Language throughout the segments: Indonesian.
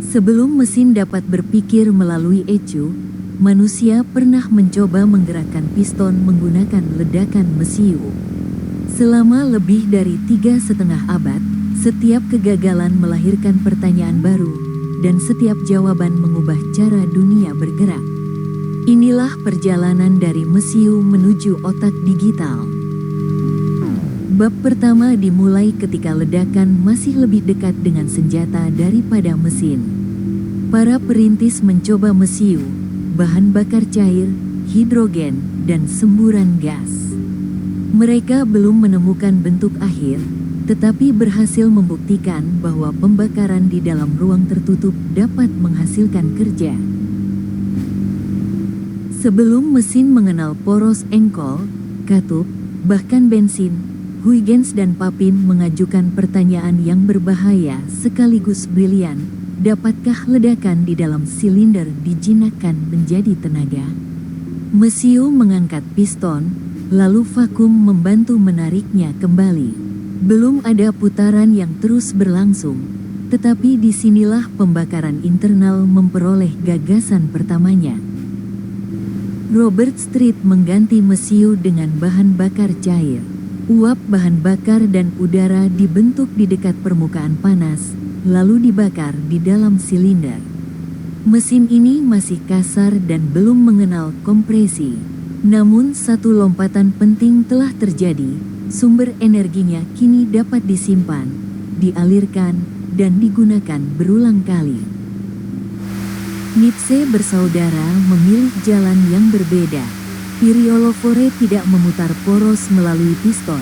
Sebelum mesin dapat berpikir melalui ecu, manusia pernah mencoba menggerakkan piston menggunakan ledakan mesiu. Selama lebih dari 3,5 abad, setiap kegagalan melahirkan pertanyaan baru, dan setiap jawaban mengubah cara dunia bergerak. Inilah perjalanan dari mesiu menuju otak digital. Bab pertama dimulai ketika ledakan masih lebih dekat dengan senjata daripada mesin. Para perintis mencoba mesiu, bahan bakar cair, hidrogen, dan semburan gas. Mereka belum menemukan bentuk akhir, tetapi berhasil membuktikan bahwa pembakaran di dalam ruang tertutup dapat menghasilkan kerja. Sebelum mesin mengenal poros engkol, katup, bahkan bensin, Huygens dan Papin mengajukan pertanyaan yang berbahaya sekaligus brilian. Dapatkah ledakan di dalam silinder dijinakkan menjadi tenaga? Mesiu mengangkat piston, lalu vakum membantu menariknya kembali. Belum ada putaran yang terus berlangsung, tetapi disinilah pembakaran internal memperoleh gagasan pertamanya. Robert Street mengganti mesiu dengan bahan bakar cair. Uap bahan bakar dan udara dibentuk di dekat permukaan panas, lalu dibakar di dalam silinder. Mesin ini masih kasar dan belum mengenal kompresi. Namun satu lompatan penting telah terjadi, sumber energinya kini dapat disimpan, dialirkan, dan digunakan berulang kali. Nietzsche bersaudara memilih jalan yang berbeda. Pyrophore tidak memutar poros melalui piston,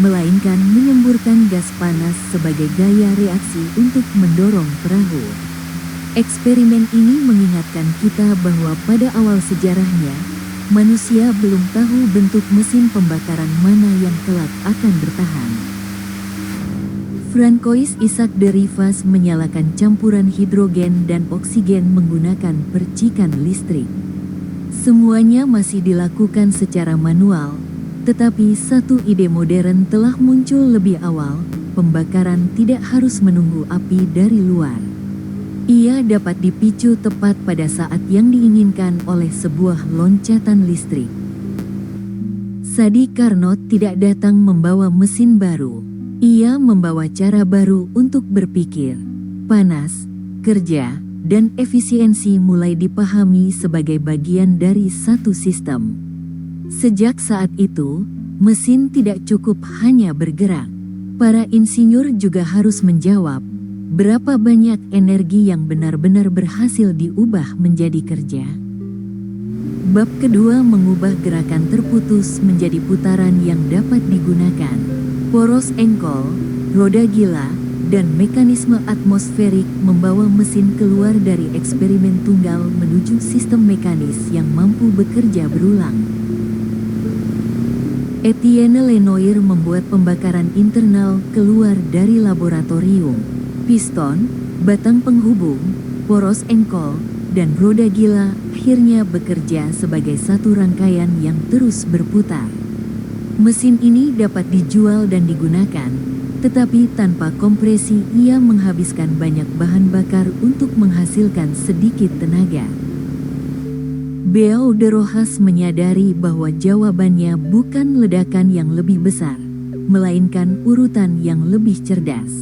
melainkan menyemburkan gas panas sebagai gaya reaksi untuk mendorong perahu. Eksperimen ini mengingatkan kita bahwa pada awal sejarahnya, manusia belum tahu bentuk mesin pembakaran mana yang kelak akan bertahan. Francois Isaac de Rivaz menyalakan campuran hidrogen dan oksigen menggunakan percikan listrik. Semuanya masih dilakukan secara manual, tetapi satu ide modern telah muncul lebih awal. Pembakaran tidak harus menunggu api dari luar. Ia dapat dipicu tepat pada saat yang diinginkan oleh sebuah loncatan listrik. Sadi Carnot tidak datang membawa mesin baru. Ia membawa cara baru untuk berpikir. Panas, kerja, dan efisiensi mulai dipahami sebagai bagian dari satu sistem. Sejak saat itu, mesin tidak cukup hanya bergerak. Para insinyur juga harus menjawab, berapa banyak energi yang benar-benar berhasil diubah menjadi kerja. Bab kedua mengubah gerakan terputus menjadi putaran yang dapat digunakan. Poros engkol, roda gila, dan mekanisme atmosferik membawa mesin keluar dari eksperimen tunggal menuju sistem mekanis yang mampu bekerja berulang. Etienne Lenoir membuat pembakaran internal keluar dari laboratorium. Piston, batang penghubung, poros engkol, dan roda gila akhirnya bekerja sebagai satu rangkaian yang terus berputar. Mesin ini dapat dijual dan digunakan, tetapi tanpa kompresi ia menghabiskan banyak bahan bakar untuk menghasilkan sedikit tenaga. Beau de Rojas menyadari bahwa jawabannya bukan ledakan yang lebih besar, melainkan urutan yang lebih cerdas.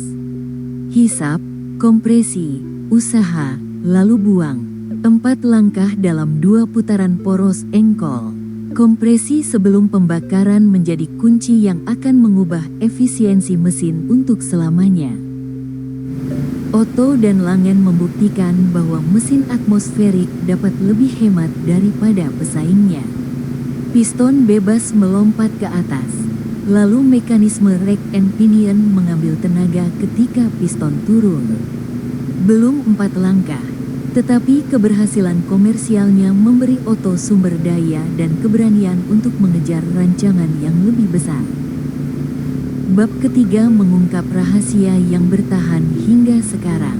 Hisap, kompresi, usaha, lalu buang. 4 langkah dalam 2 putaran poros engkol. Kompresi sebelum pembakaran menjadi kunci yang akan mengubah efisiensi mesin untuk selamanya. Otto dan Langen membuktikan bahwa mesin atmosferik dapat lebih hemat daripada pesaingnya. Piston bebas melompat ke atas, lalu mekanisme rack and pinion mengambil tenaga ketika piston turun. Belum 4 langkah, tetapi keberhasilan komersialnya memberi Otto sumber daya dan keberanian untuk mengejar rancangan yang lebih besar. Bab ketiga mengungkap rahasia yang bertahan hingga sekarang.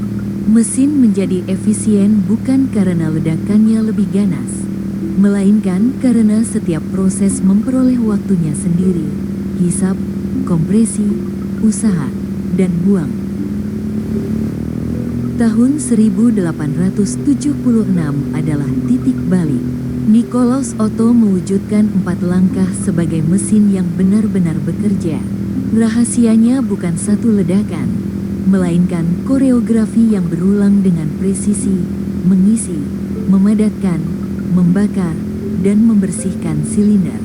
Mesin menjadi efisien bukan karena ledakannya lebih ganas, melainkan karena setiap proses memperoleh waktunya sendiri. Hisap, kompresi, usaha, dan buang. Tahun 1876 adalah titik balik. Nicolaus Otto mewujudkan 4 langkah sebagai mesin yang benar-benar bekerja. Rahasianya bukan satu ledakan, melainkan koreografi yang berulang dengan presisi, mengisi, memadatkan, membakar, dan membersihkan silinder.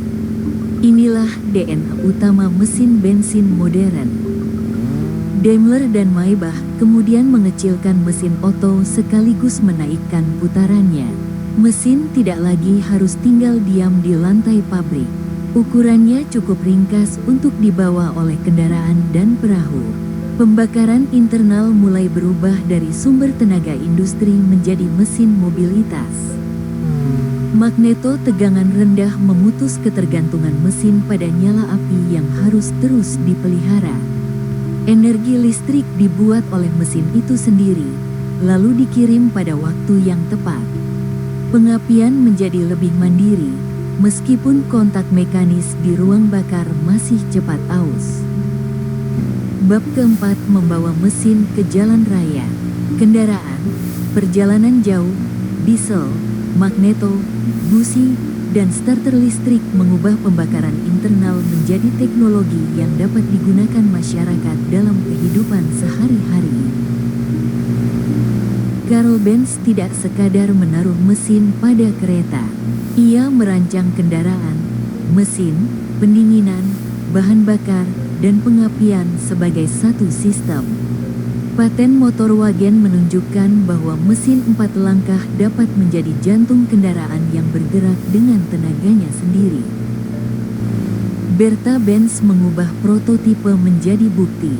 Inilah DNA utama mesin bensin modern. Daimler dan Maybach kemudian mengecilkan mesin Otto sekaligus menaikkan putarannya. Mesin tidak lagi harus tinggal diam di lantai pabrik. Ukurannya cukup ringkas untuk dibawa oleh kendaraan dan perahu. Pembakaran internal mulai berubah dari sumber tenaga industri menjadi mesin mobilitas. Magneto tegangan rendah memutus ketergantungan mesin pada nyala api yang harus terus dipelihara. Energi listrik dibuat oleh mesin itu sendiri, lalu dikirim pada waktu yang tepat. Pengapian menjadi lebih mandiri, meskipun kontak mekanis di ruang bakar masih cepat aus. Bab keempat membawa mesin ke jalan raya. Kendaraan, perjalanan jauh, diesel, magneto, busi, dan starter listrik mengubah pembakaran internal menjadi teknologi yang dapat digunakan masyarakat dalam kehidupan sehari-hari. Karl Benz tidak sekadar menaruh mesin pada kereta. Ia merancang kendaraan, mesin, pendinginan, bahan bakar, dan pengapian sebagai satu sistem. Paten motor wagen menunjukkan bahwa mesin 4 langkah dapat menjadi jantung kendaraan yang bergerak dengan tenaganya sendiri. Bertha Benz mengubah prototipe menjadi bukti.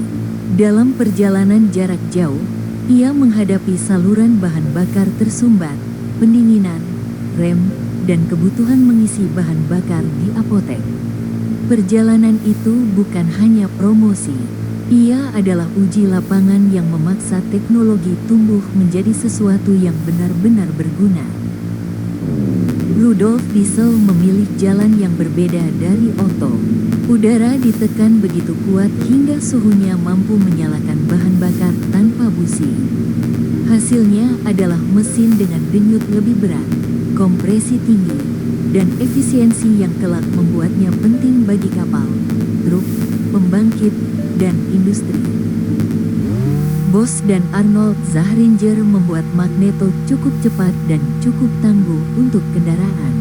Dalam perjalanan jarak jauh, ia menghadapi saluran bahan bakar tersumbat, pendinginan, rem, dan kebutuhan mengisi bahan bakar di apotek. Perjalanan itu bukan hanya promosi. Ia adalah uji lapangan yang memaksa teknologi tumbuh menjadi sesuatu yang benar-benar berguna. Rudolf Diesel memilih jalan yang berbeda dari Otto. Udara ditekan begitu kuat hingga suhunya mampu menyalakan bahan bakar tanpa busi. Hasilnya adalah mesin dengan denyut lebih berat, kompresi tinggi, dan efisiensi yang kelak membuatnya penting bagi kapal, truk, pembangkit, dan industri. Bosch dan Arnold Zahringer membuat magneto cukup cepat dan cukup tangguh untuk kendaraan.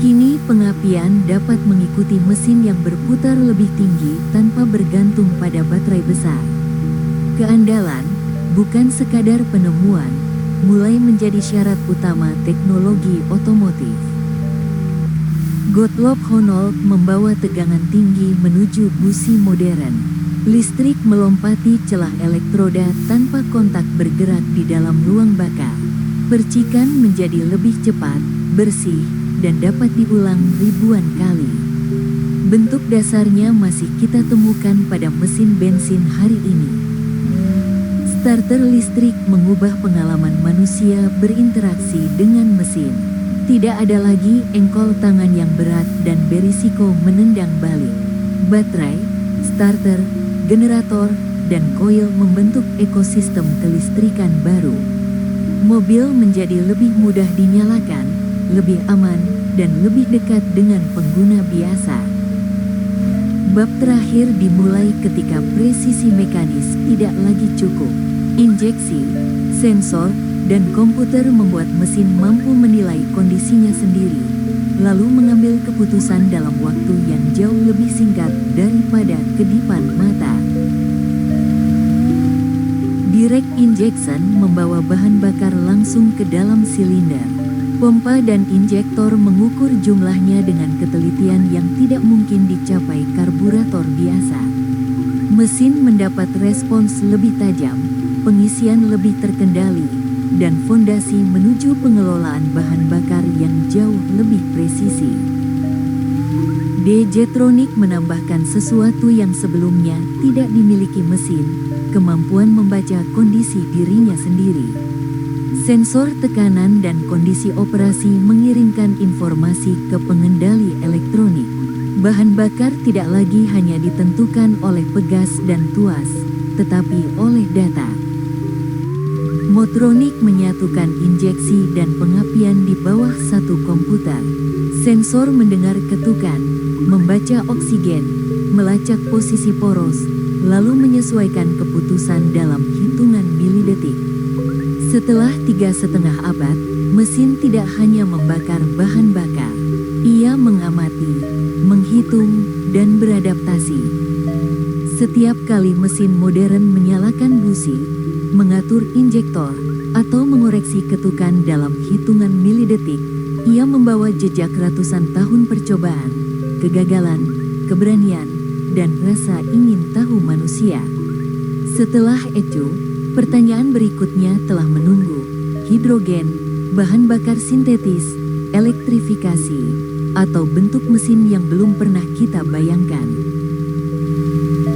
Kini pengapian dapat mengikuti mesin yang berputar lebih tinggi tanpa bergantung pada baterai besar. Keandalan, bukan sekadar penemuan, mulai menjadi syarat utama teknologi otomotif. Gottlob Honnold membawa tegangan tinggi menuju busi modern. Listrik melompati celah elektroda tanpa kontak bergerak di dalam ruang bakar. Percikan menjadi lebih cepat, bersih, dan dapat diulang ribuan kali. Bentuk dasarnya masih kita temukan pada mesin bensin hari ini. Starter listrik mengubah pengalaman manusia berinteraksi dengan mesin. Tidak ada lagi engkol tangan yang berat dan berisiko menendang balik. Baterai, starter, generator, dan koil membentuk ekosistem kelistrikan baru. Mobil menjadi lebih mudah dinyalakan, lebih aman, dan lebih dekat dengan pengguna biasa. Bab terakhir dimulai ketika presisi mekanis tidak lagi cukup. Injeksi, sensor, dan komputer membuat mesin mampu menilai kondisinya sendiri, lalu mengambil keputusan dalam waktu yang jauh lebih singkat daripada kedipan mata. Direct injection membawa bahan bakar langsung ke dalam silinder. Pompa dan injektor mengukur jumlahnya dengan ketelitian yang tidak mungkin dicapai karburator biasa. Mesin mendapat respons lebih tajam, pengisian lebih terkendali, dan fondasi menuju pengelolaan bahan bakar yang jauh lebih presisi. DG-Tronic menambahkan sesuatu yang sebelumnya tidak dimiliki mesin, kemampuan membaca kondisi dirinya sendiri. Sensor tekanan dan kondisi operasi mengirimkan informasi ke pengendali elektronik. Bahan bakar tidak lagi hanya ditentukan oleh pegas dan tuas, tetapi oleh data. Motronic menyatukan injeksi dan pengapian di bawah satu komputer. Sensor mendengar ketukan, membaca oksigen, melacak posisi poros, lalu menyesuaikan keputusan dalam hitungan milidetik. Setelah 3,5 abad, mesin tidak hanya membakar bahan bakar. Ia mengamati, menghitung, dan beradaptasi. Setiap kali mesin modern menyalakan busi, mengatur injektor, atau mengoreksi ketukan dalam hitungan milidetik, ia membawa jejak ratusan tahun percobaan, kegagalan, keberanian, dan rasa ingin tahu manusia. Setelah itu, pertanyaan berikutnya telah menunggu: hidrogen, bahan bakar sintetis, elektrifikasi, atau bentuk mesin yang belum pernah kita bayangkan.